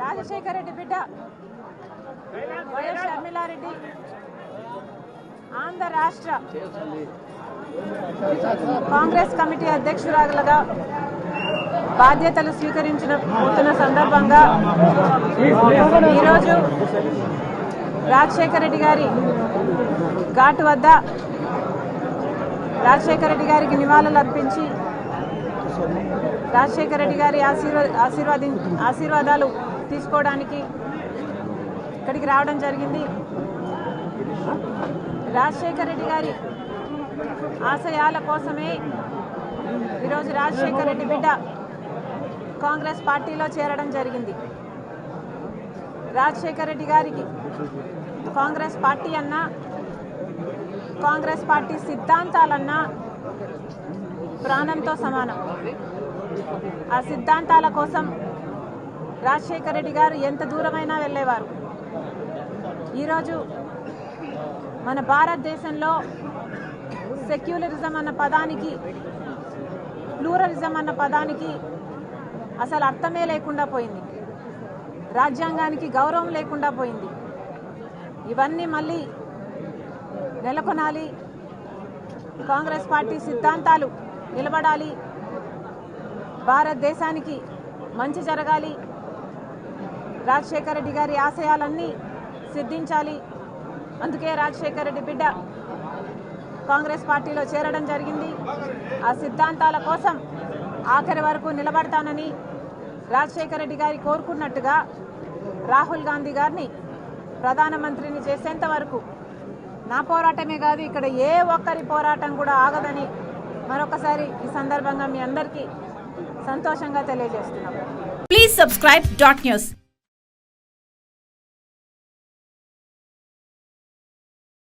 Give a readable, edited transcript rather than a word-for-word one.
రాజశేఖర రెడ్డి బిడ్డ వైఎస్ షర్మిలారెడ్డి ఆంధ్ర రాష్ట్ర కాంగ్రెస్ కమిటీ అధ్యక్షురాలుగా బాధ్యతలు స్వీకరించిన సందర్భంగా ఈరోజు రాజశేఖర రెడ్డి గారి ఘాటు వద్ద రాజశేఖర రెడ్డి గారికి నివాళులు అర్పించి రాజశేఖర రెడ్డి గారి ఆశీర్వాదాలు తీసుకోవడానికి ఇక్కడికి రావడం జరిగింది. రాజశేఖర రెడ్డి గారి ఆశయాల కోసమే ఈరోజు రాజశేఖర రెడ్డి బిడ్డ కాంగ్రెస్ పార్టీలో చేరడం జరిగింది. రాజశేఖర రెడ్డి గారికి కాంగ్రెస్ పార్టీ అన్నా, కాంగ్రెస్ పార్టీ సిద్ధాంతాలన్నా ప్రాణంతో సమానం. ఆ సిద్ధాంతాల కోసం రాజశేఖర రెడ్డి గారు ఎంత దూరమైనా వెళ్ళేవారు. ఈరోజు మన భారతదేశంలో సెక్యులరిజం అన్న పదానికి, ప్లూరలిజం అన్న పదానికి అసలు అర్థమే లేకుండా పోయింది. రాజ్యాంగానికి గౌరవం లేకుండా పోయింది. ఇవన్నీ మళ్ళీ నెలకొనాలి. కాంగ్రెస్ పార్టీ సిద్ధాంతాలు నిలబడాలి. భారతదేశానికి మంచి జరగాలి. రాజశేఖర రెడ్డి గారి ఆశయాలన్నీ సిద్ధించాలి. అందుకే రాజశేఖర రెడ్డి బిడ్డ కాంగ్రెస్ పార్టీలో చేరడం జరిగింది. ఆ సిద్ధాంతాల కోసం ఆఖరి వరకు నిలబడతానని రాజశేఖర రెడ్డి గారి కోరుకున్నట్టుగా రాహుల్ గాంధీ గారిని ప్రధానమంత్రిని చేసేంత వరకు నా పోరాటమే కాదు, ఇక్కడ ఏ ఒక్కరి పోరాటం కూడా ఆగదని మరొకసారి ఈ సందర్భంగా మీ అందరికీ సంతోషంగా తెలియజేస్తున్నాం. Please subscribe .news.